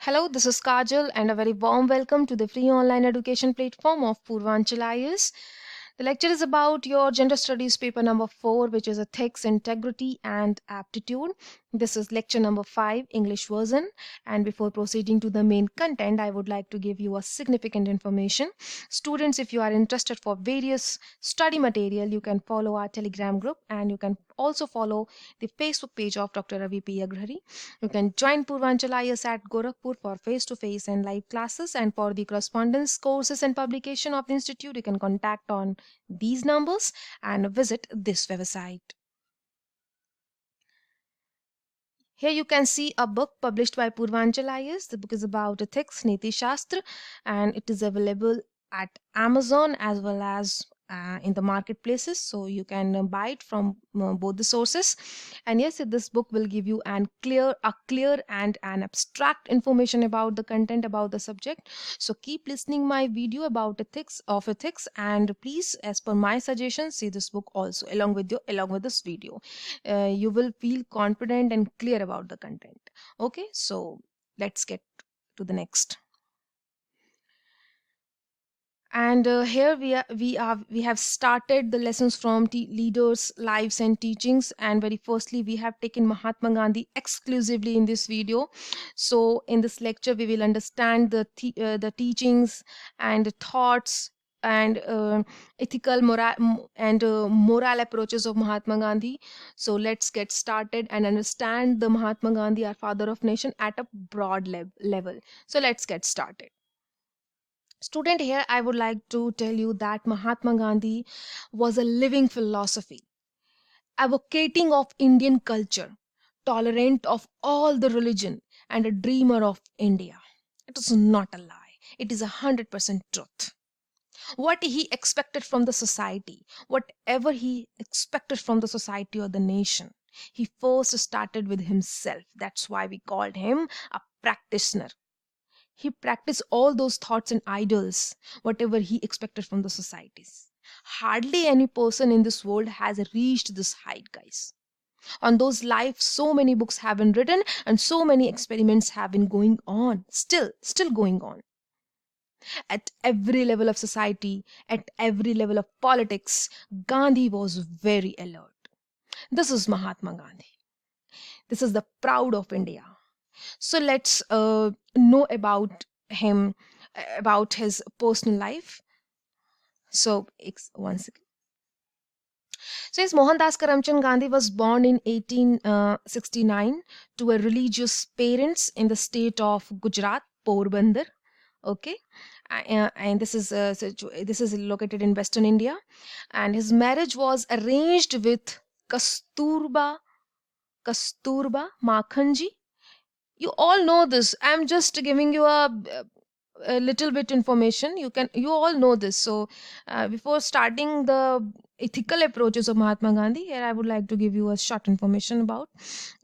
Hello, this is Kajal, and a very warm welcome to the free online education platform of Purvanchal IAS. The lecture is about your gender studies paper number 4, which is ethics, integrity, and aptitude. This is lecture number 5, English version. And before proceeding to the main content, I would like to give you a significant information. Students, if you are interested for various study material, you can follow our Telegram group and you can also follow the Facebook page of Dr. Ravi P. Agrahari. You can join Purvanchal IAS at Gorakhpur for face-to-face and live classes, and for the correspondence courses and publication of the institute, you can contact on these numbers and visit this website. Here you can see a book published by Purvanchal IAS. The book is about ethics, Niti Shastra, and it is available at Amazon as well as in the marketplaces, so you can buy it from both the sources. And yes, this book will give you a clear and an abstract information about the content about the subject. So keep listening my video about ethics, and please, as per my suggestion, see this book also along with this video. You will feel confident and clear about the content. Okay, so let's get to the next. And here we have started the lessons from leaders lives and teachings, and very firstly we have taken Mahatma Gandhi exclusively in this video. So in this lecture we will understand the teachings and the thoughts and ethical moral approaches of Mahatma Gandhi. So let's get started and understand the Mahatma Gandhi, our father of nation, at a broad level. So let's get started. Student, here I would like to tell you that Mahatma Gandhi was a living philosophy, advocating of Indian culture, tolerant of all the religion, and a dreamer of India. It is not a lie, it is 100% truth. What he expected from the society, whatever he expected from the society or the nation, he first started with himself. That's why we called him a practitioner. He practiced all those thoughts and ideals, whatever he expected from the societies. Hardly any person in this world has reached this height, guys. On those lives, so many books have been written and so many experiments have been going on, still going on. At every level of society, at every level of politics, Gandhi was very alert. This is Mahatma Gandhi. This is the proud of India. So let's know about him, about his personal life. So, one second. So, yes, Mohandas Karamchand Gandhi was born in 1869 to a religious parents in the state of Gujarat, Porbandar. Okay, and this is located in Western India, and his marriage was arranged with Kasturba Makhanji. You all know this. I'm just giving you a little bit information. You all know this. So before starting the ethical approaches of Mahatma Gandhi, here I would like to give you a short information about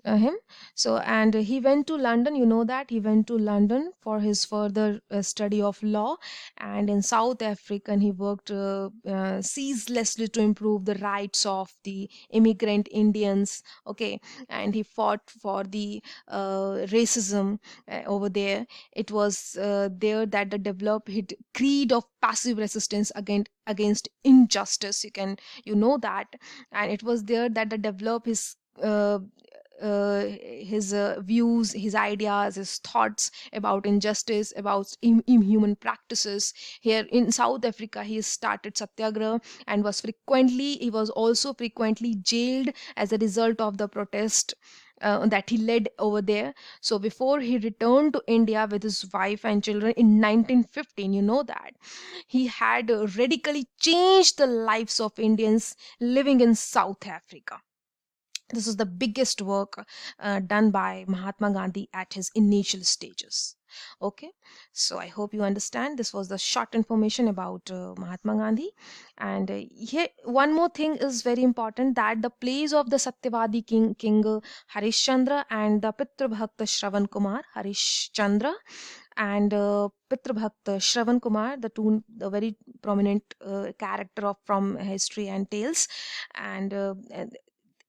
him. So, and he went to London. You know that he went to London for his further study of law, and in South Africa he worked ceaselessly to improve the rights of the immigrant Indians. Okay, and he fought for the racism over there. It was there that the developed his creed of passive resistance against injustice. You know that, and it was there that the developed uh, his views, his ideas, his thoughts about injustice, about inhuman practices. Here in South Africa, he started satyagraha and he was also frequently jailed as a result of the protest that he led over there. So before he returned to India with his wife and children in 1915, you know that he had radically changed the lives of Indians living in South Africa. This is the biggest work done by Mahatma Gandhi at his initial stages. Okay, so I hope you understand. This was the short information about Mahatma Gandhi. And here, one more thing is very important, that the plays of the Satyavadi King Harishchandra and the Pitra Bhakta Shravan Kumar Harishchandra and Pitra Bhakta Shravan Kumar, the very prominent character of from history and tales, and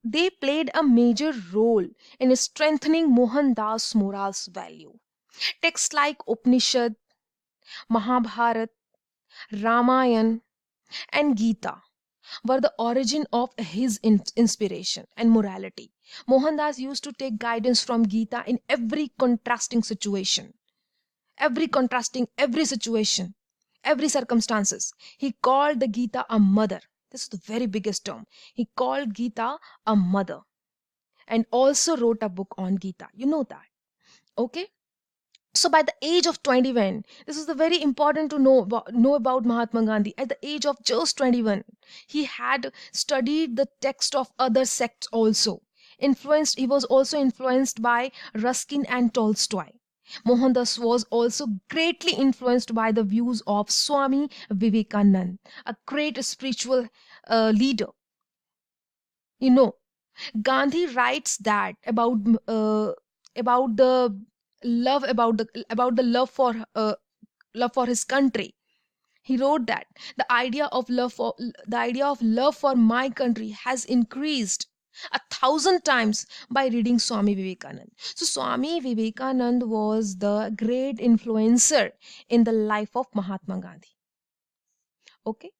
they played a major role in strengthening Mohandas moral's value. Texts like Upanishad, Mahabharat, Ramayana, and Gita were the origin of his inspiration and morality. Mohandas used to take guidance from Gita in every situation, every circumstances. He called the Gita a mother. This is the very biggest term. He called Gita a mother and also wrote a book on Gita. You know that. Okay. So by the age of 21, this is the very important to know about Mahatma Gandhi. At the age of just 21, he had studied the text of other sects also. He was also influenced by Ruskin and Tolstoy. Mohandas was also greatly influenced by the views of Swami Vivekanand, a great spiritual leader. You know, Gandhi writes that about the love for his country. He wrote that the idea of love for my country has increased 1,000 times by reading Swami Vivekanand. So Swami Vivekanand was the great influencer in the life of Mahatma Gandhi. Okay.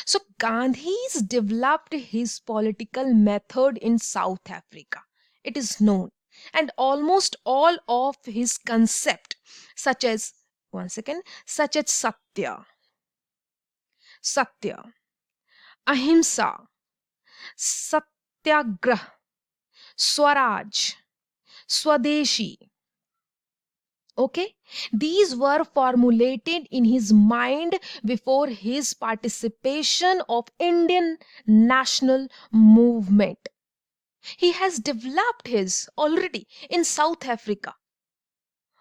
So Gandhi's developed his political method in South Africa. It is known. And almost all of his concept, such as Satya, Ahimsa, Satyagrah, Swaraj, Swadeshi. Okay, these were formulated in his mind before his participation of Indian national movement. He has developed his already in South Africa.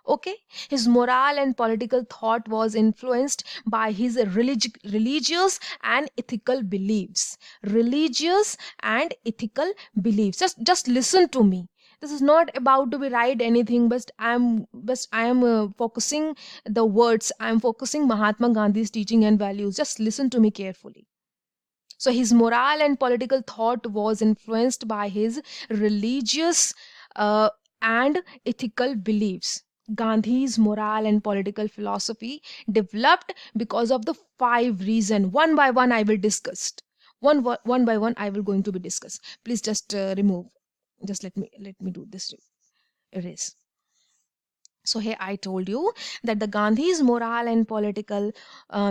Okay, his moral and political thought was influenced by his religious and ethical beliefs. Religious and ethical beliefs. Just listen to me. This is not about to be right anything, but I am focusing the words. I am focusing Mahatma Gandhi's teaching and values. Just listen to me carefully. So his moral and political thought was influenced by his religious uh, and ethical beliefs. Gandhi's moral and political philosophy developed because of the five reasons. One by one, I will discuss. One by one, I will going to be discussed. Please just remove. Just let me do this. Erase. So here I told you that the Gandhi's moral and political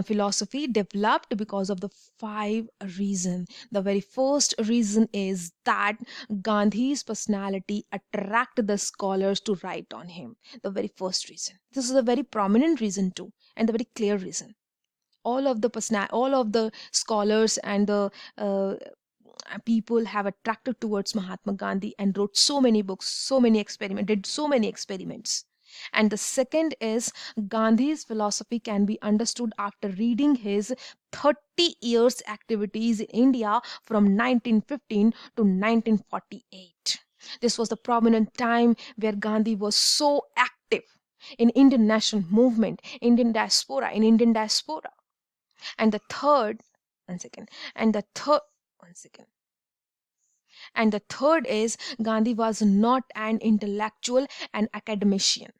philosophy developed because of the five reasons. The very first reason is that Gandhi's personality attracted the scholars to write on him. The very first reason. This is a very prominent reason too, and the very clear reason. All of the scholars and the people have attracted towards Mahatma Gandhi and wrote so many books, did so many experiments. And the second is Gandhi's philosophy can be understood after reading his 30 years activities in India from 1915 to 1948. This was the prominent time where Gandhi was so active in Indian national movement, in Indian diaspora. And the third, one second, and the third, one second. And the third is Gandhi was not an intellectual and academician.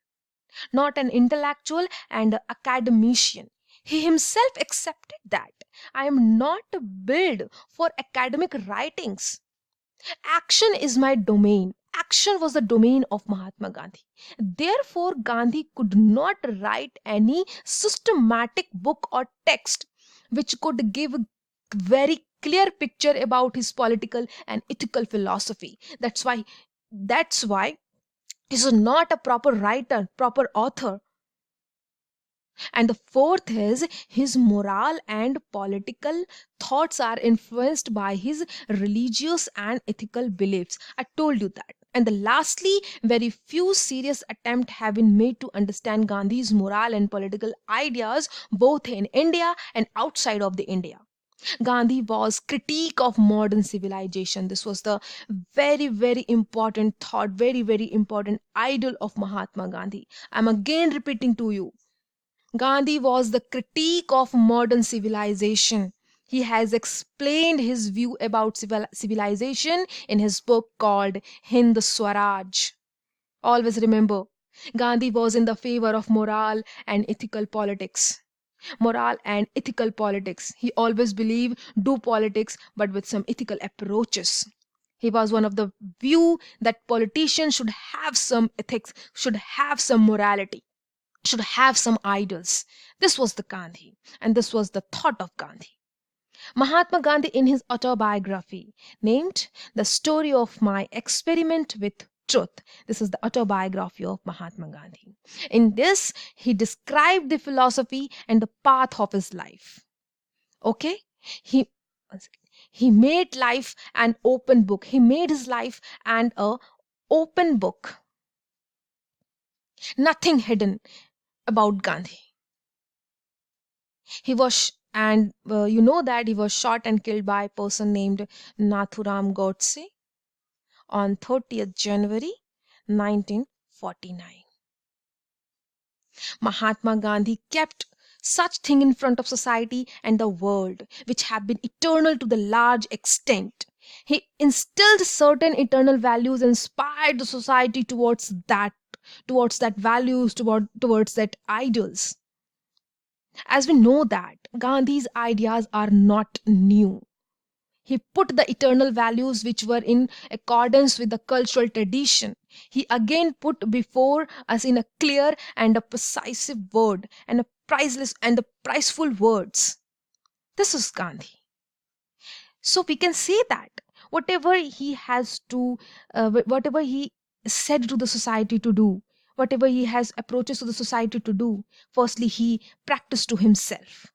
Not an intellectual and academician. He himself accepted that. I am not built for academic writings. Action is my domain. Action was the domain of Mahatma Gandhi. Therefore, Gandhi could not write any systematic book or text which could give a very clear picture about his political and ethical philosophy. That's why he's not a proper writer, proper author. And the fourth is his moral and political thoughts are influenced by his religious and ethical beliefs. I told you that. And the lastly, very few serious attempts have been made to understand Gandhi's moral and political ideas both in India and outside of the India. Gandhi was critique of modern civilization. This was the very, very important thought, very, very important idol of Mahatma Gandhi. I'm again repeating to you. Gandhi was the critique of modern civilization. He has explained his view about civilization in his book called Hind Swaraj. Always remember, Gandhi was in the favor of moral and ethical politics. Moral and ethical politics. He always believed do politics but with some ethical approaches. He was one of the view that politicians should have some ethics, should have some morality, should have some ideals. This was the Gandhi, and this was the thought of Gandhi. Mahatma Gandhi, in his autobiography named The Story of My Experiment with Truth, this is the autobiography of Mahatma Gandhi. In this, he described the philosophy and the path of his life. Okay? He he made life an open book. He made his life an open book. Nothing hidden about Gandhi. He was, and you know that he was shot and killed by a person named Nathuram Godse on 30th January 1949. Mahatma Gandhi kept such thing in front of society and the world, which have been eternal to the large extent. He instilled certain eternal values, inspired the society towards that values, towards that ideals. As we know that Gandhi's ideas are not new. He put the eternal values which were in accordance with the cultural tradition. He again put before us in a clear and a precise word and a priceless and the priceful words. This is Gandhi. So we can say that whatever he has to, whatever he said to the society to do, whatever he has approaches to the society to do, firstly he practiced to himself.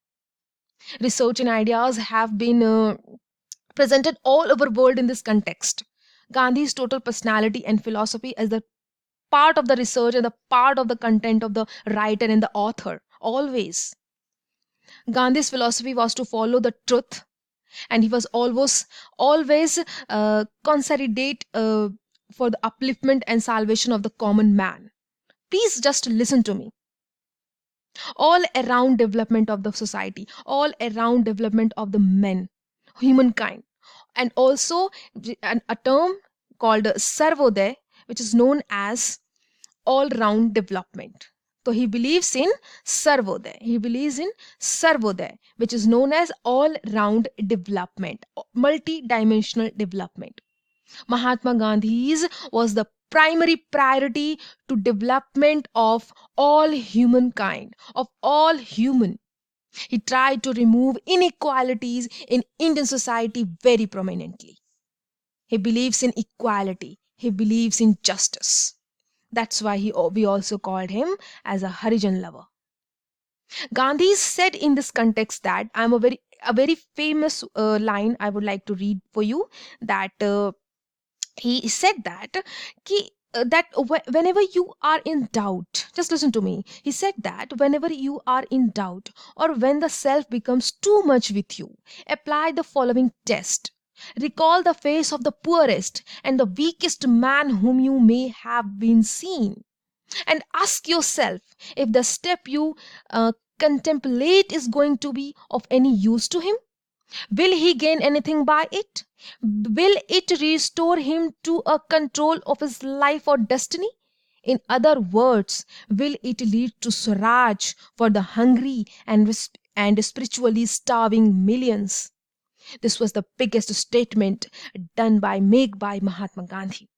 Research and ideas have been presented all over world in this context. Gandhi's total personality and philosophy as the part of the research and the part of the content of the writer and the author. Always. Gandhi's philosophy was to follow the truth, and he was always consolidate for the upliftment and salvation of the common man. Please just listen to me. All around development of the society, all around development of the men, humankind, and also a term called Sarvodaya, which is known as all round development. So he believes in Sarvodaya. He believes in Sarvodaya, which is known as all round development, multi-dimensional development. Mahatma Gandhi's was the primary priority to development of all humankind, of all human. He tried to remove inequalities in Indian society very prominently. He believes in equality. He believes in justice. That's why we also called him as a Harijan lover. Gandhi said in this context that a very famous line I would like to read for you, that he said that whenever you are in doubt, just listen to me. He said that whenever you are in doubt, or when the self becomes too much with you, apply the following test. Recall the face of the poorest and the weakest man whom you may have been seen, and ask yourself if the step you contemplate is going to be of any use to him. Will he gain anything by it? Will it restore him to a control of his life or destiny? In other words, will it lead to Swaraj for the hungry and spiritually starving millions? This was the biggest statement made by Mahatma Gandhi.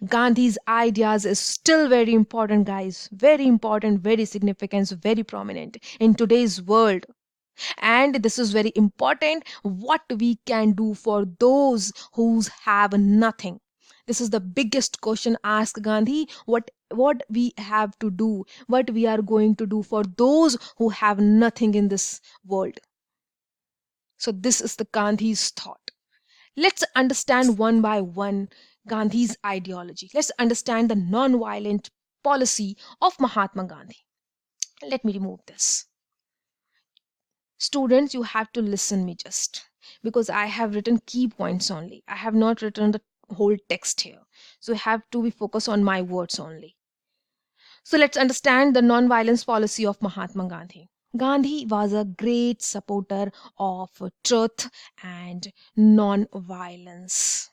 Gandhi's ideas is still very important, guys. Very important, very significant, very prominent in today's world. And this is very important, what we can do for those who have nothing. This is the biggest question asked Gandhi. What we have to do, what we are going to do for those who have nothing in this world. So this is the Gandhi's thought. Let's understand one by one Gandhi's ideology. Let's understand the non-violent policy of Mahatma Gandhi. Let me remove this. Students, you have to listen me just, because I have written key points only. I have not written the whole text here. So you have to be focused on my words only. So let's understand the non-violence policy of Mahatma Gandhi. Gandhi was a great supporter of truth and non-violence.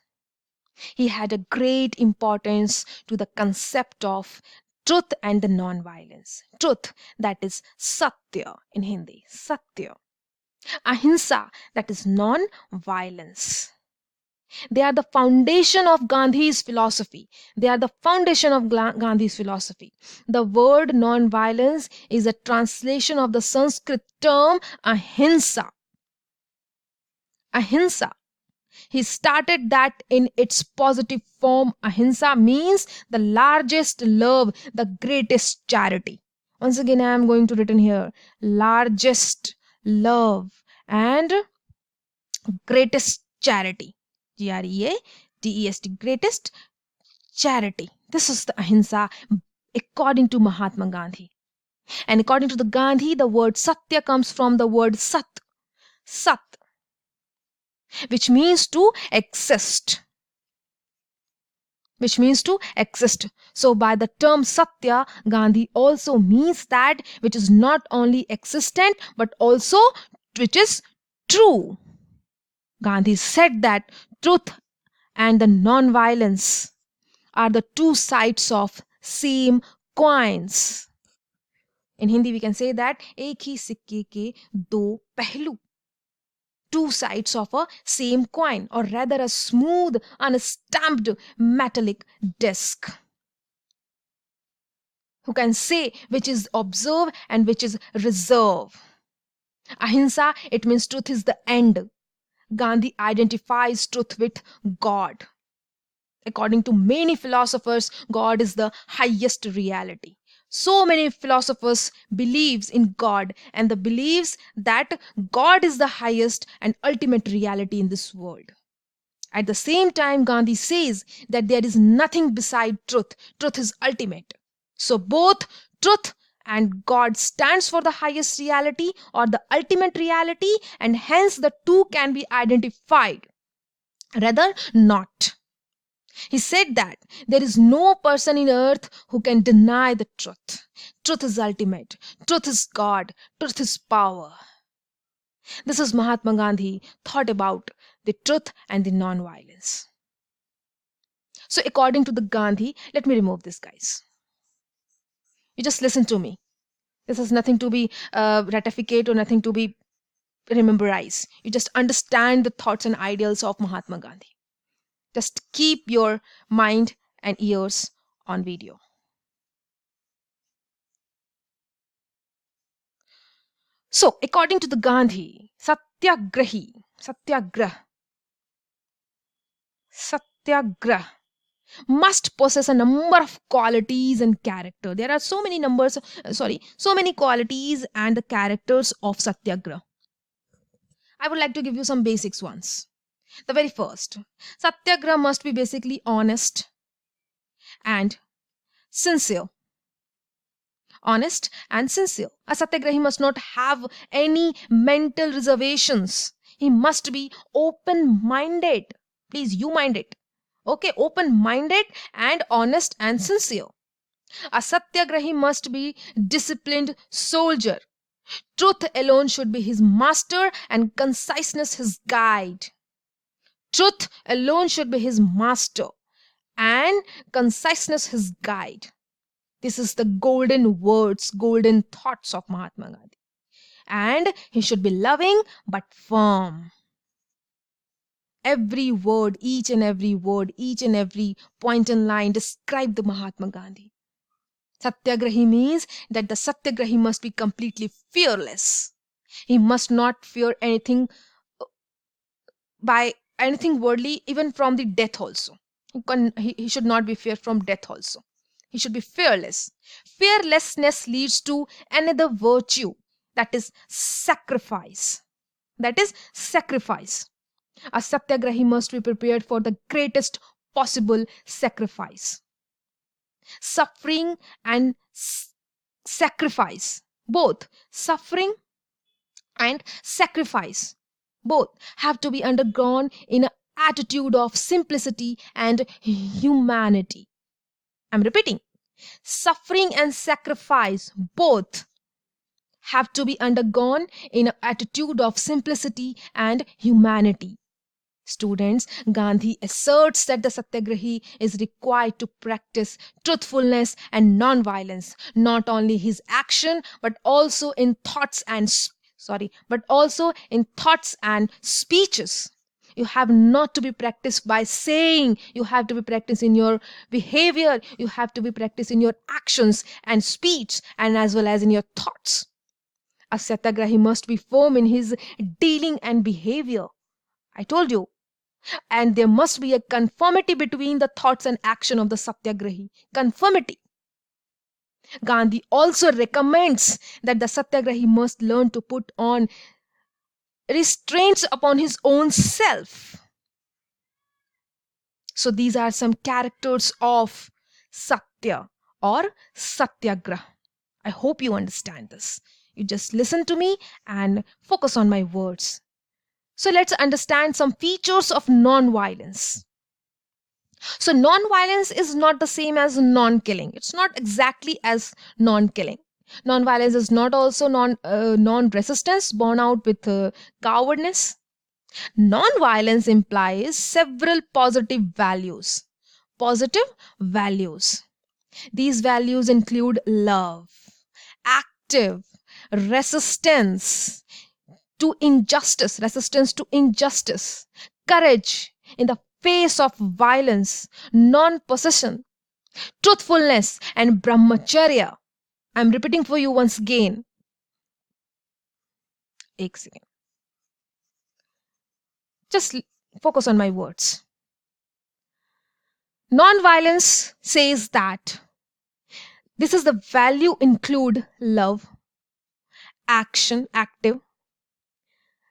He had a great importance to the concept of Truth and the non-violence. Truth, that is Satya in Hindi. Satya. Ahimsa, that is non-violence. They are the foundation of Gandhi's philosophy. They are the foundation of Gandhi's philosophy. The word non-violence is a translation of the Sanskrit term ahimsa. Ahimsa. He started that in its positive form. Ahimsa means the largest love, the greatest charity. Once again, I am going to written here largest love and greatest charity. G-R-E-A-T-E-S-T, greatest charity. This is the ahimsa according to Mahatma Gandhi. And according to the Gandhi, the word Satya comes from the word Sat. Sat, which means to exist. Which means to exist. So by the term Satya, Gandhi also means that which is not only existent but also which is true. Gandhi said that truth and the non-violence are the two sides of same coins. In Hindi we can say that एक ही सिक्के के दो पहलू. Two sides of a same coin, or rather a smooth, unstamped metallic disc. Who can say which is observe and which is reserve? Ahimsa, it means truth is the end. Gandhi identifies truth with God. According to many philosophers, God is the highest reality. So many philosophers believes in God and the believes that God is the highest and ultimate reality in this world. At the same time, Gandhi says that there is nothing beside truth. Truth is ultimate. So both truth and God stands for the highest reality or the ultimate reality, and hence the two can be identified. Rather not. He said that there is no person in earth who can deny the truth. Truth is ultimate. Truth is God. Truth is power. This is Mahatma Gandhi thought about the truth and the non-violence. So according to the Gandhi, let me remove this, guys. You just listen to me. This is nothing to be ratificate or nothing to be rememberize. You just understand the thoughts and ideals of Mahatma Gandhi. Just keep your mind and ears on video. So, according to the Gandhi, satyagrah must possess a number of qualities and character. There are so many so many qualities and the characters of satyagrah. I would like to give you some basics ones. The very first, satyagrah must be basically honest and sincere. Honest and sincere. A satyagrahi must not have any mental reservations. He must be open-minded. Please, you mind it. Okay, open-minded and honest and sincere. A satyagrahi must be disciplined soldier. Truth alone should be his master and conciseness his guide. Truth alone should be his master and conciseness his guide. This is the golden words, golden thoughts of Mahatma Gandhi. And he should be loving but firm. Every word, each and every point in line describe the Mahatma Gandhi. Satyagrahi means that the Satyagrahi must be completely fearless. He must not fear anything by anything worldly, even from the death also. He should not be feared from death also. He should be fearless. Fearlessness leads to another virtue, that is sacrifice. That is sacrifice. A satyagrahi must be prepared for the greatest possible sacrifice. Suffering and sacrifice, both suffering and sacrifice, both have to be undergone in an attitude of simplicity and humanity. I'm repeating. Suffering and sacrifice both have to be undergone in an attitude of simplicity and humanity. Students, Gandhi asserts that the satyagrahi is required to practice truthfulness and non-violence, not only his action but also in thoughts and speeches. You have not to be practiced by saying, you have to be practiced in your behavior, you have to be practiced in your actions and speech, and as well as in your thoughts. A satyagrahi must be firm in his dealing and behavior. I told you. And there must be a conformity between the thoughts and action of the satyagrahi. Conformity. Gandhi also recommends that the satyagrahi must learn to put on restraints upon his own self. So these are some characters of Satya or Satyagraha. I hope you understand this. You just listen to me and focus on my words. So let's understand some features of non-violence. So non-violence is not the same as non-killing. It's not exactly as non-killing. Non-violence is not also non-resistance born out with cowardness. Non-violence implies several positive values. Positive values. These values include love, active, resistance to injustice, courage in the face of violence, non-possession, truthfulness, and brahmacharya. I'm repeating for you once again. एक second. Just focus on my words. Non-violence says that this is the value include love, action, active,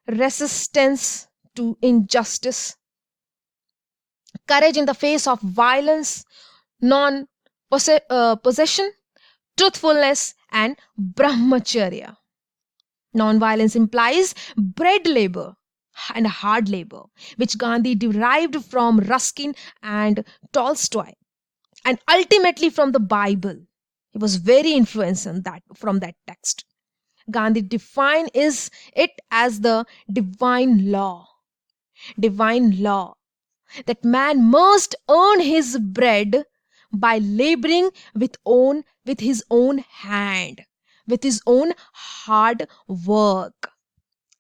resistance to injustice, courage in the face of violence, non-possession, truthfulness, and brahmacharya. Non-violence implies bread labor and hard labor, which Gandhi derived from Ruskin and Tolstoy, and ultimately from the Bible. He was very influenced on that from that text. Gandhi defined it as the divine law that man must earn his bread by laboring with his own hand, with his own hard work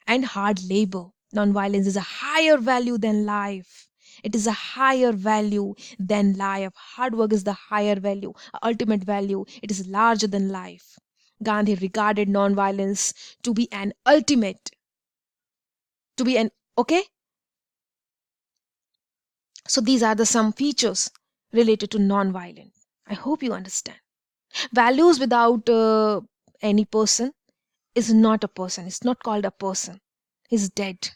and hard labor. Nonviolence is a higher value than life. It is a higher value than life. Hard work is the higher value, ultimate value. It is larger than life. Gandhi regarded nonviolence to be an ultimate, to be an okay. So these are the some features related to non-violent. I hope you understand. Values without any person is not a person. It's not called a person. He's dead.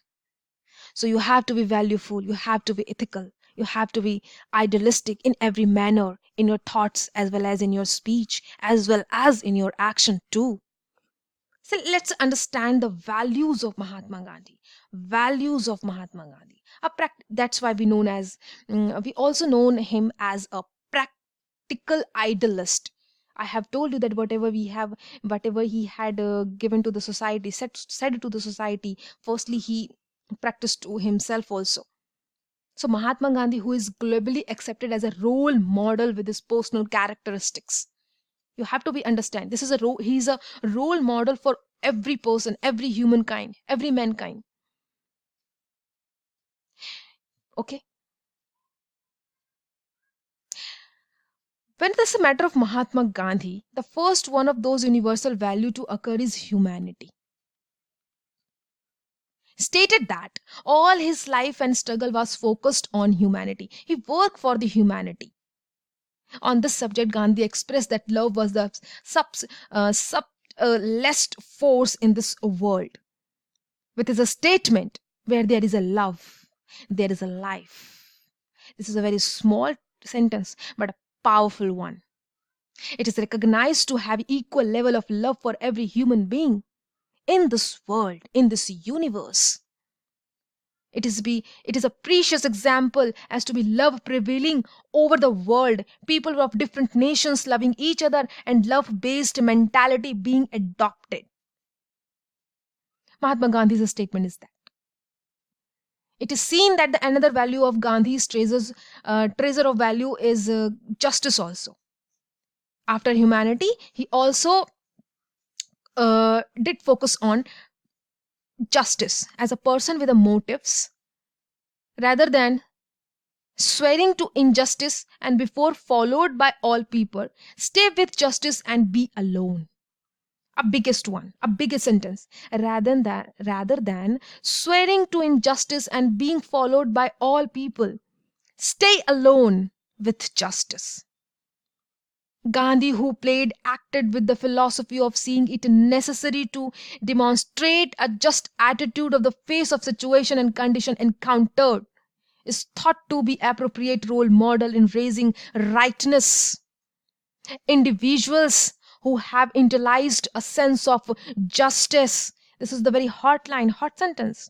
So you have to be valueful. You have to be ethical. You have to be idealistic in every manner, in your thoughts as well as in your speech, as well as in your action too. So let's understand the values of Mahatma Gandhi. Values of Mahatma Gandhi. That's why we also known him as a practical idealist. I have told you that whatever he had given to the society, said to the society, firstly he practiced to himself also. So Mahatma Gandhi, who is globally accepted as a role model with his personal characteristics, you have to be understand, this is he's a role model for every person, every humankind, every mankind. Okay, when there's a matter of Mahatma Gandhi, the first one of those universal value to occur is humanity. Stated that all his life and struggle was focused on humanity. He worked for the humanity. On this subject, Gandhi expressed that love was the less force in this world. With his statement, where there is a love, there is a life. This is a very small sentence, but a powerful one. It is recognized to have equal level of love for every human being in this world, in this universe. It is a precious example as to be love prevailing over the world, people of different nations loving each other and love-based mentality being adopted. Mahatma Gandhi's statement is that. It is seen that the another value of Gandhi's treasure of value is justice also. After humanity, he also did focus on justice as a person with a motives rather than swearing to injustice and before followed by all people. Stay with justice and be alone. A biggest one, a biggest sentence. Rather than swearing to injustice and being followed by all people, stay alone with justice. Gandhi, who acted with the philosophy of seeing it necessary to demonstrate a just attitude of the face of situation and condition encountered, is thought to be appropriate role model in raising rightness. Individuals who have internalized a sense of justice. This is the very hot line, hot sentence.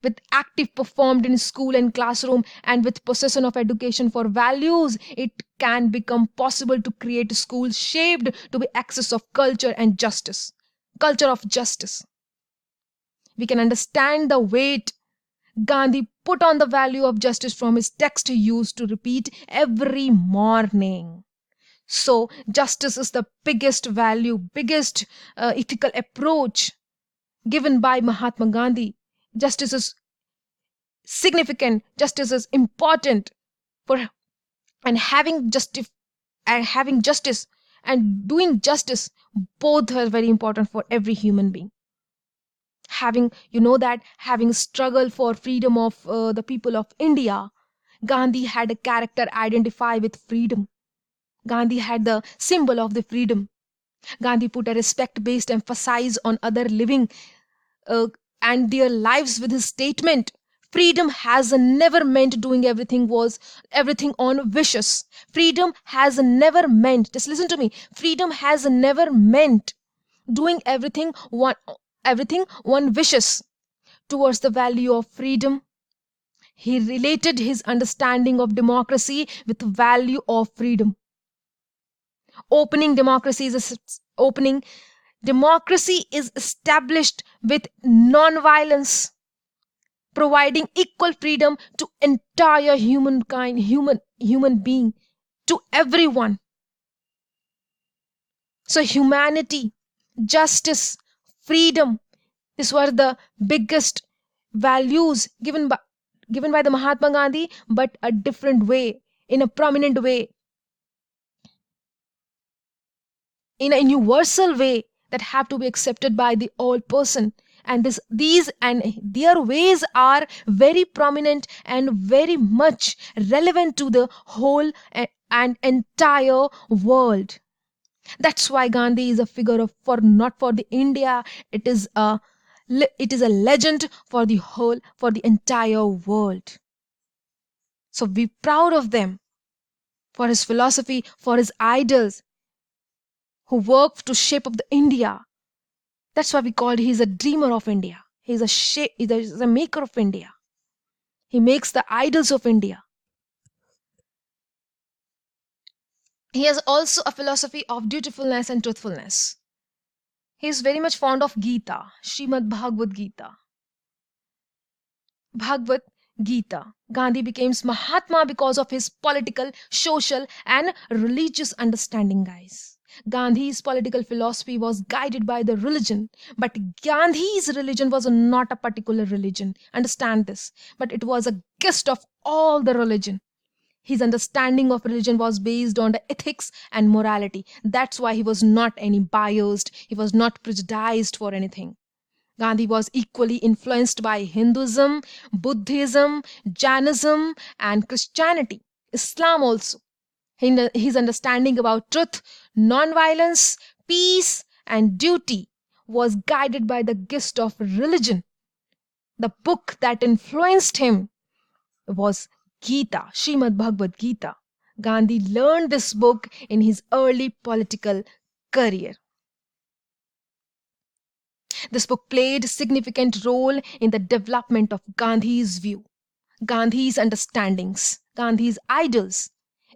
With active performed in school and classroom and with possession of education for values, it can become possible to create schools shaped to be access of culture and justice. Culture of justice. We can understand the weight Gandhi put on the value of justice from his text he used to repeat every morning. So, justice is the biggest value, biggest ethical approach given by Mahatma Gandhi. Justice is significant, justice is important for and having justice and doing justice, both are very important for every human being. Having struggled for freedom of the people of India, Gandhi had a character identify with freedom. Gandhi had the symbol of the freedom. Gandhi put a respect-based emphasis on other living uh, and their lives with his statement. Freedom has never meant doing everything on wishes. Freedom has never meant, just listen to me, freedom has never meant doing everything one wishes. Towards the value of freedom, he related his understanding of democracy with value of freedom. Opening democracy is established with non-violence, providing equal freedom to entire humankind, human being, to everyone. So humanity, justice, freedom, these were the biggest values given by the Mahatma Gandhi, but a different way, in a prominent way, in a universal way that have to be accepted by the all person. And these and their ways are very prominent and very much relevant to the whole and entire world. That's why Gandhi is a figure of for not for the India. It is a legend for the entire world. So be proud of them, for his philosophy, for his idols who worked to shape up the India. That's why we called he's a dreamer of India. He's a maker of India. He makes the idols of India. He has also a philosophy of dutifulness and truthfulness. He is very much fond of Gita, Srimad Bhagavad Gita. Bhagavad Gita. Gandhi became Mahatma because of his political, social, and religious understanding, guys. Gandhi's political philosophy was guided by the religion, but Gandhi's religion was not a particular religion. Understand this. But it was a guest of all the religion. His understanding of religion was based on the ethics and morality. That's why he was not any biased. He was not prejudiced for anything. Gandhi was equally influenced by Hinduism, Buddhism, Jainism, and Christianity, Islam also. His understanding about truth, non-violence, peace, and duty was guided by the gift of religion. The book that influenced him was Gita, Srimad Bhagavad Gita. Gandhi learned this book in his early political career. This book played a significant role in the development of Gandhi's view, Gandhi's understandings, Gandhi's idols.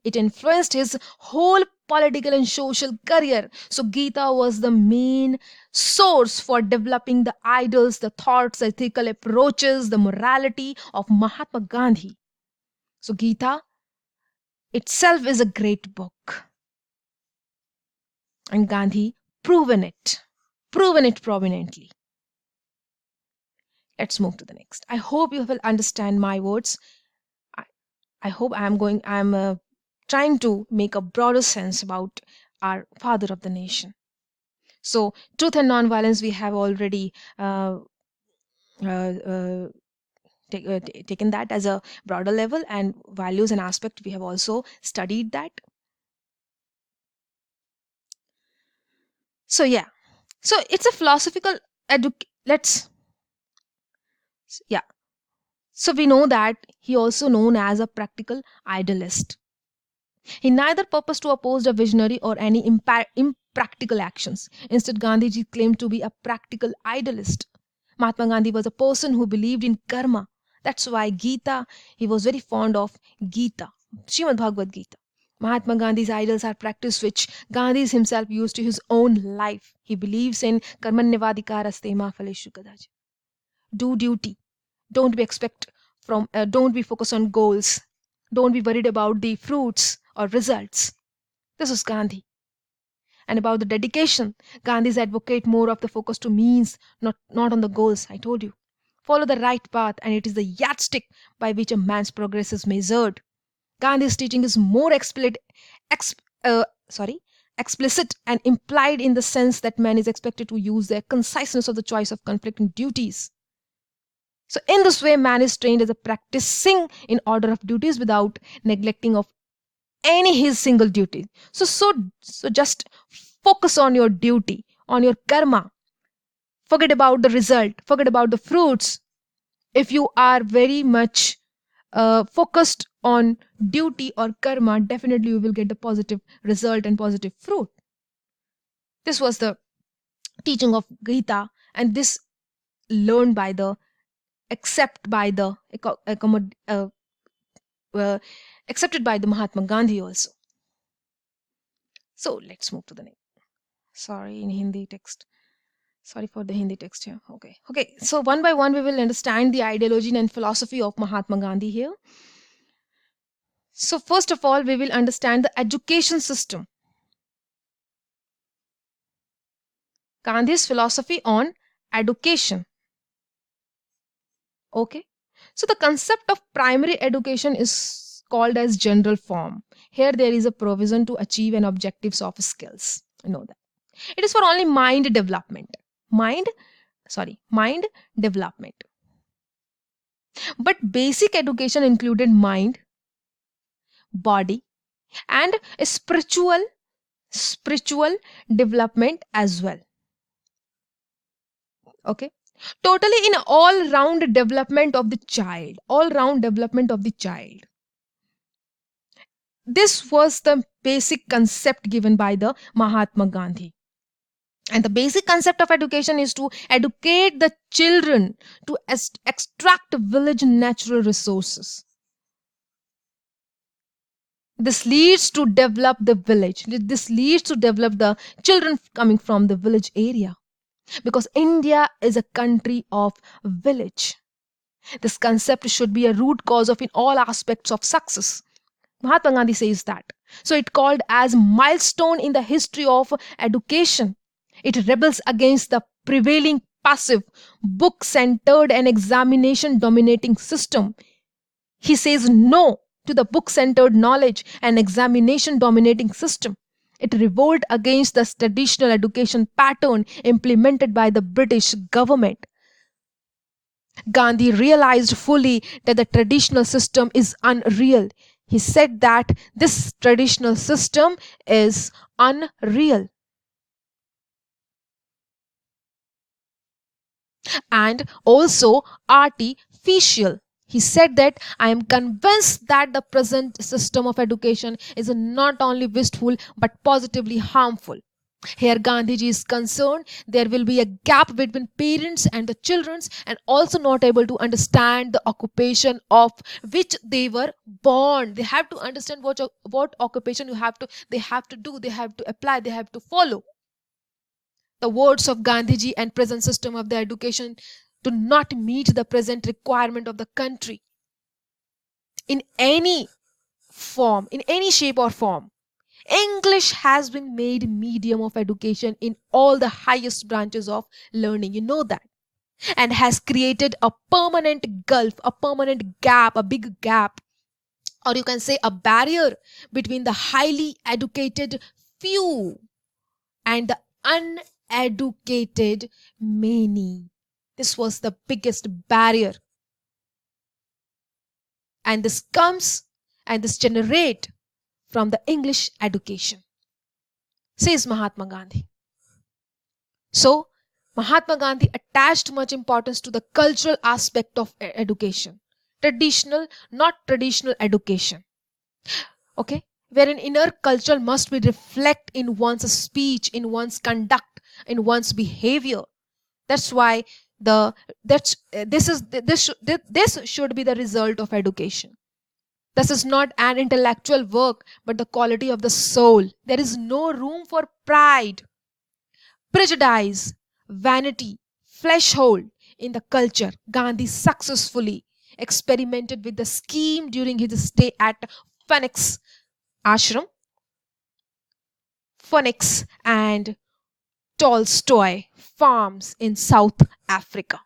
It influenced his whole political and social career. So Gita was the main source for developing the ideals, the thoughts, ethical approaches, the morality of Mahatma Gandhi. So Gita itself is a great book, and Gandhi proven it prominently. Let's move to the next. I hope you will understand my words. I, I hope I'm trying to make a broader sense about our father of the nation. So, truth and nonviolence, we have already uh, uh, taken that as a broader level, and values and aspect, we have also studied that. So, yeah. So, it's a philosophical let's, yeah. So, we know that he also known as a practical idealist. He neither purposed to oppose a visionary or any impractical actions. Instead, Gandhiji claimed to be a practical idealist. Mahatma Gandhi was a person who believed in karma. That's why Gita, he was very fond of Gita, Srimad Bhagavad Gita. Mahatma Gandhi's ideals are practices which Gandhi himself used to his own life. He believes in karmanyavadikaraste ma phaleshu kadach. Do duty. Don't be don't be focused on goals. Don't be worried about the fruits or results. This was Gandhi. And about the dedication, Gandhi's advocate more of the focus to means, not on the goals, I told you. Follow the right path, and it is the yardstick by which a man's progress is measured. Gandhi's teaching is more ex, sorry, explicit and implied in the sense that man is expected to use their conciseness of the choice of conflicting duties. So in this way, man is trained as a practicing in order of duties without neglecting of any his single duty. So just focus on your duty, on your karma. Forget about the result, forget about the fruits. If you are very much focused on duty or karma, definitely you will get the positive result and positive fruit. This was the teaching of Gita, and this learned by the accept by the accepted by the Mahatma Gandhi also. So let's move to the next. Sorry, in Hindi text. Sorry for the Hindi text here. Okay. So one by one, we will understand the ideology and philosophy of Mahatma Gandhi here. So first of all, we will understand the education system. Gandhi's philosophy on education. Okay. So the concept of primary education is called as general form. Here there is a provision to achieve an objectives of skills. You know that. It is for only mind development. Mind development. But basic education included mind, body, and spiritual development as well. Okay. Totally in all round development of the child. This was the basic concept given by the Mahatma Gandhi. And the basic concept of education is to educate the children to extract village natural resources. This leads to develop the village. This leads to develop the children coming from the village area. Because India is a country of village. This concept should be a root cause of in all aspects of success. Mahatma Gandhi says that. So it called as milestone in the history of education. It rebels against the prevailing passive, book-centered and examination-dominating system. He says no to the book-centered knowledge and examination-dominating system. It revolted against the traditional education pattern implemented by the British government. Gandhi realized fully that the traditional system is unreal. He said that this traditional system is unreal and also artificial. He said that I am convinced that the present system of education is not only wasteful but positively harmful. Here Gandhiji is concerned there will be a gap between parents and the children, and also not able to understand the occupation of which they were born. They have to understand what occupation they have to do, they have to apply, they have to follow. The words of Gandhiji and present system of the education do not meet the present requirement of the country in any form, in any shape or form. English has been made medium of education in all the highest branches of learning. You know that. And has created a permanent gulf, a permanent gap, a big gap, or you can say a barrier between the highly educated few and the uneducated many. This was the biggest barrier. And this generate from the English education, says Mahatma Gandhi. So, Mahatma Gandhi attached much importance to the cultural aspect of education. Traditional, not traditional education. Okay? Wherein inner culture must be reflect in one's speech, in one's conduct, in one's behavior. That's why this should be the result of education. This is not an intellectual work, but the quality of the soul. There is no room for pride, prejudice, vanity, fleshhold in the culture. Gandhi successfully experimented with the scheme during his stay at Phoenix Ashram, Phoenix and Tolstoy farms in South Africa.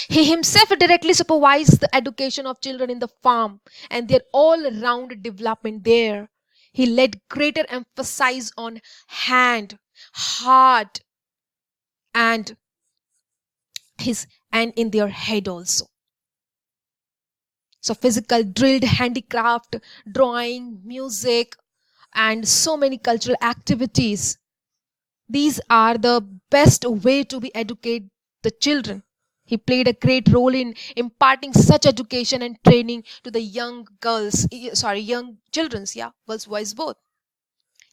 He himself directly supervised the education of children in the farm and their all-round development there. He laid greater emphasis on hand, heart, and and in their head also. So physical drilled handicraft, drawing, music, and so many cultural activities. These are the best way to be educate the children. He played a great role in imparting such education and training to the young children's, girls, boys both.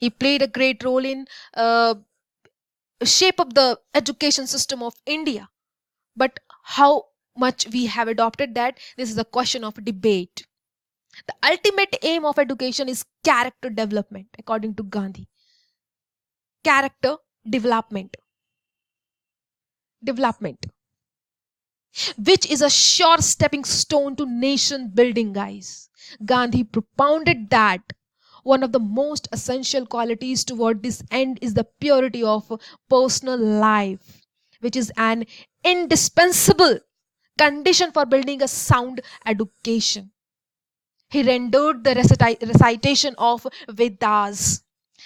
He played a great role in shape of the education system of India. But how much we have adopted that, this is a question of debate. The ultimate aim of education is character development, according to Gandhi. Character development. Development, which is a sure stepping stone to nation building, guys. Gandhi propounded that one of the most essential qualities toward this end is the purity of personal life, which is an indispensable condition for building a sound education. He rendered the recitation of Vedas,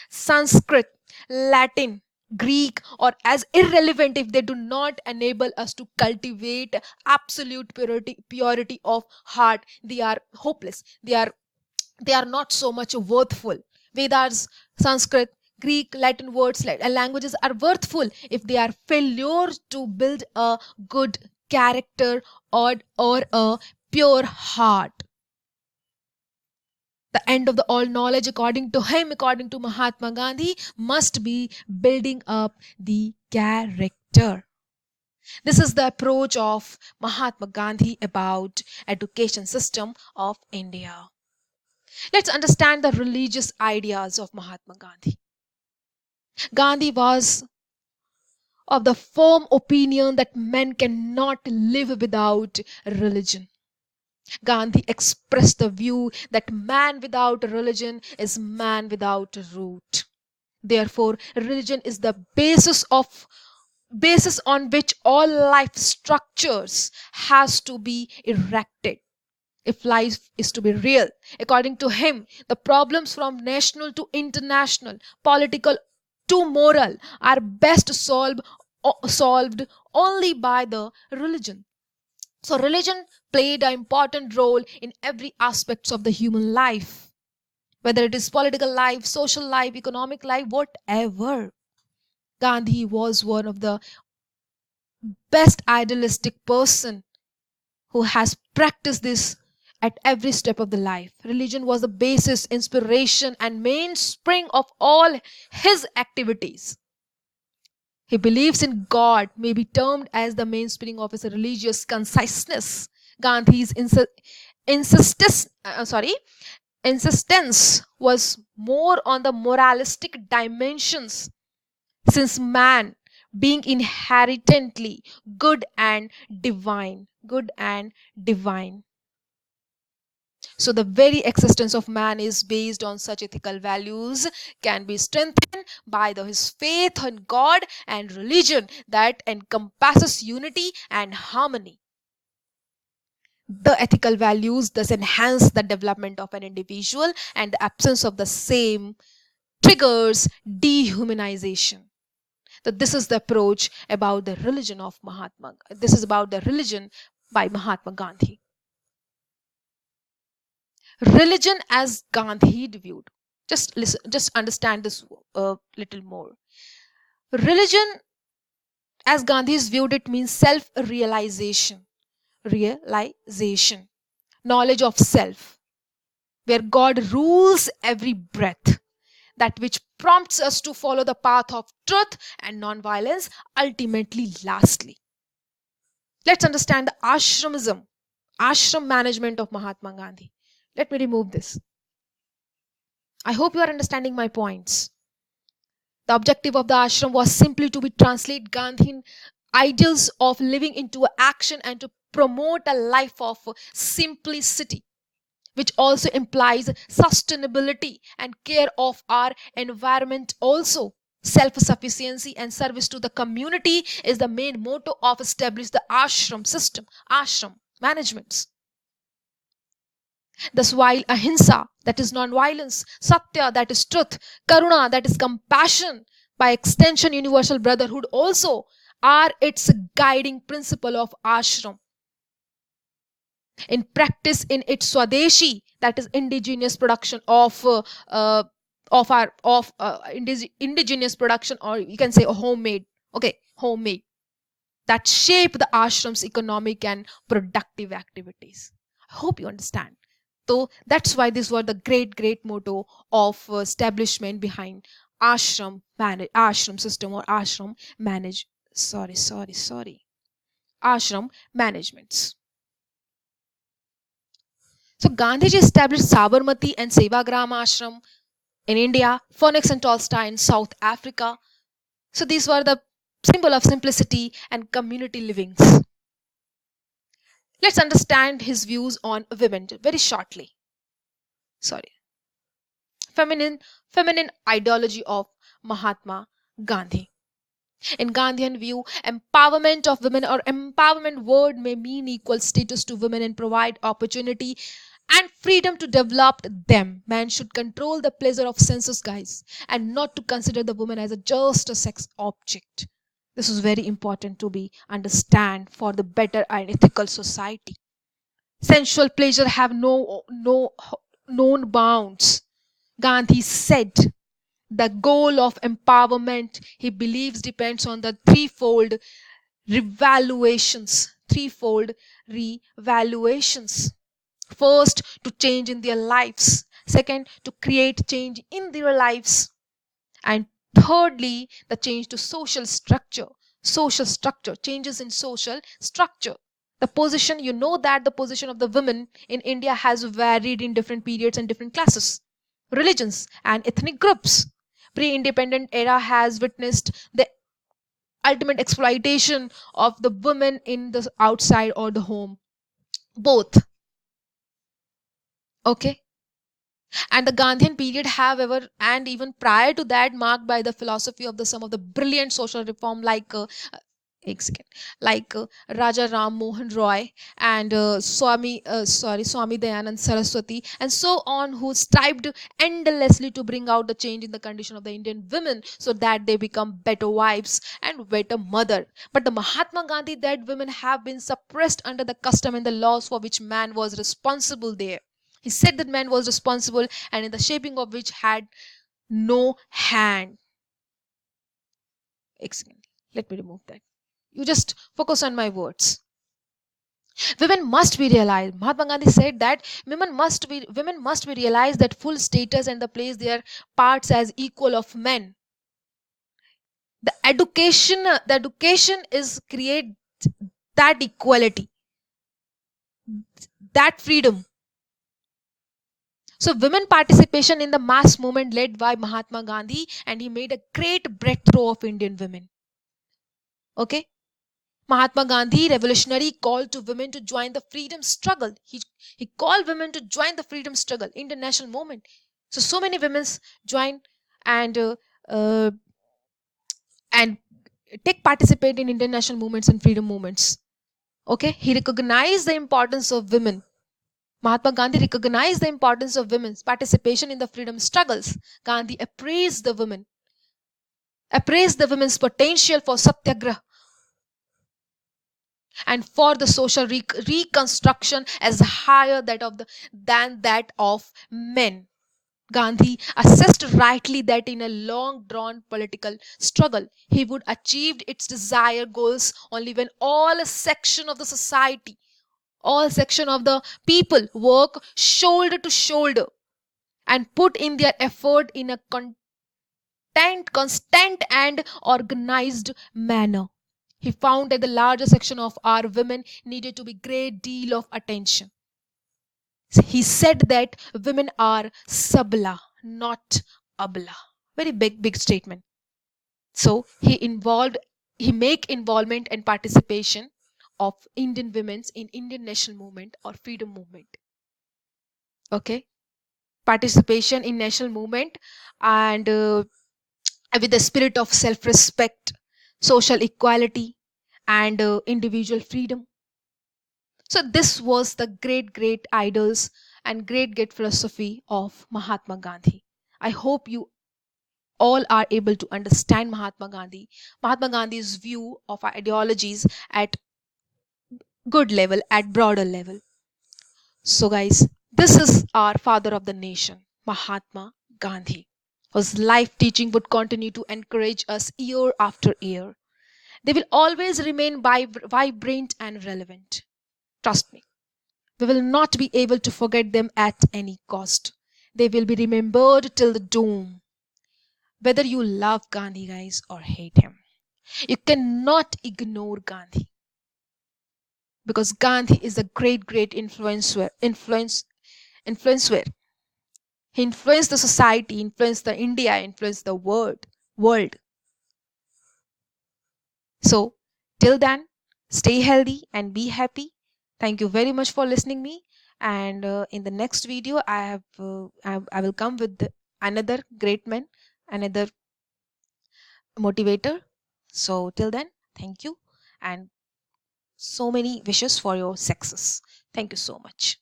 Sanskrit, Latin, Greek, or as irrelevant if they do not enable us to cultivate absolute purity of heart. They are hopeless. They are not so much worthful. Vedas, Sanskrit, Greek, Latin words, languages are worthful if they are failure to build a good character or a pure heart. The end of the all knowledge, according to him, according to Mahatma Gandhi, must be building up the character. This is the approach of Mahatma Gandhi about education system of India. Let's understand the religious ideas of Mahatma Gandhi. Gandhi was of the firm opinion that men cannot live without religion. Gandhi expressed the view that man without religion is man without root. Therefore, religion is the basis on which all life structures has to be erected if life is to be real. According to him, the problems from national to international, political to moral are best solved only by the religion. So religion played an important role in every aspects of the human life, whether it is political life, social life, economic life, whatever. Gandhi was one of the best idealistic person who has practiced this at every step of the life. Religion was the basis, inspiration, and mainspring of all his activities. He believes in God, may be termed as the mainspring of his religious conciseness. Gandhi's sorry, insistence was more on the moralistic dimensions, since man being inherently good and divine. So the very existence of man is based on such ethical values, can be strengthened by his faith in God and religion that encompasses unity and harmony. The ethical values thus enhance the development of an individual, and the absence of the same triggers dehumanization. So this is the approach about the religion of Mahatma. This is about the religion by Mahatma Gandhi. Religion as Gandhi viewed. Just listen, just understand this a little more. Religion as Gandhi's viewed it means realization, knowledge of self, where God rules every breath, that which prompts us to follow the path of truth and non-violence. Ultimately, lastly, let's understand the ashram management of Mahatma Gandhi. Let me remove this. I hope you are understanding my points. The objective of the ashram was simply to be translate Gandhian ideals of living into action and to promote a life of simplicity, which also implies sustainability and care of our environment also. Self-sufficiency and service to the community is the main motto of establish the ashram system, ashram managements. Thus, while ahimsa, that is non-violence, satya, that is truth, karuna, that is compassion, by extension universal brotherhood also are its guiding principle of ashram. In practice, in its swadeshi, that is indigenous production of indigenous production, or you can say a homemade, homemade, that shape the ashram's economic and productive activities. I hope you understand. So that's why this was the great motto of establishment behind ashram system, or ashram manage ashram managements. So Gandhiji established Sabarmati and Sevagram ashram in India, Phoenix and Tolstoy in South Africa. So these were the symbol of simplicity and community livings. Let's understand his views on women very shortly. Feminine ideology of Mahatma Gandhi. In Gandhian view, empowerment of women, or empowerment word, may mean equal status to women and provide opportunity and freedom to develop them. Man should control the pleasure of senses, guys, and not to consider the woman as just a sex object. This is very important to be understand for the better and ethical society. Sensual pleasure have no known bounds. Gandhi said the goal of empowerment, he believes, depends on the threefold revaluations. First, to change in their lives. Second, to create change in their lives. And thirdly, the change to social structure. Changes in social structure. The position, you know that the position of the women in India has varied in different periods and different classes, religions, and ethnic groups. Pre-independent era has witnessed the ultimate exploitation of the women in the outside or the home, both. Okay. And the Gandhian period, however, and even prior to that, marked by the philosophy of the some of the brilliant social reform like एक second, like Raja Ram Mohan Roy and Swami Dayanand Saraswati and so on, who strived endlessly to bring out the change in the condition of the Indian women so that they become better wives and better mother. But the Mahatma Gandhi that women have been suppressed under the custom and the laws for which man was responsible there. He said that man was responsible and in the shaping of which had no hand. Excellent. Let me remove that. You just focus on my words. Women must be realized. Mahatma Gandhi said that women must be realized that full status and the place their parts as equal of men. The education is create that equality, that freedom. So women participation in the mass movement led by Mahatma Gandhi, and he made a great breakthrough of Indian women. Okay. Mahatma Gandhi revolutionary called to women to join the freedom struggle. He called women to join the freedom struggle, international movement. So many women join and uh, and take participate in international movements and freedom movements. Okay, he recognized the importance of women. Mahatma Gandhi recognized the importance of women's participation in the freedom struggles. Gandhi appraised the women's potential for satyagrah and for the social reconstruction as higher than that of men. Gandhi assessed rightly that in a long drawn political struggle, he would achieve its desired goals only when all a section of the society, all section of the people work shoulder to shoulder and put in their effort in a constant and organized manner. He found that the larger section of our women needed to be great deal of attention. He said that women are sabla, not abla. Very big statement. So he make involvement and participation of Indian women's in Indian national movement or freedom movement. Okay, participation in national movement and with the spirit of self-respect, social equality, and individual freedom. So this was the great idols and great philosophy of Mahatma Gandhi. I hope you all are able to understand Mahatma Gandhi's view of our ideologies at good level, at broader level. So guys, this is our father of the nation, Mahatma Gandhi, whose life teaching would continue to encourage us year after year. They will always remain vibrant and relevant. Trust me. We will not be able to forget them at any cost. They will be remembered till the doom. Whether you love Gandhi, guys, or hate him, you cannot ignore Gandhi because Gandhi is a great influencer. He influenced the society, influenced the India, influenced the world. So till then, stay healthy and be happy. Thank you very much for listening me. And in the next video, I will come with another great man, another motivator. So till then, thank you and so many wishes for your success. Thank you so much.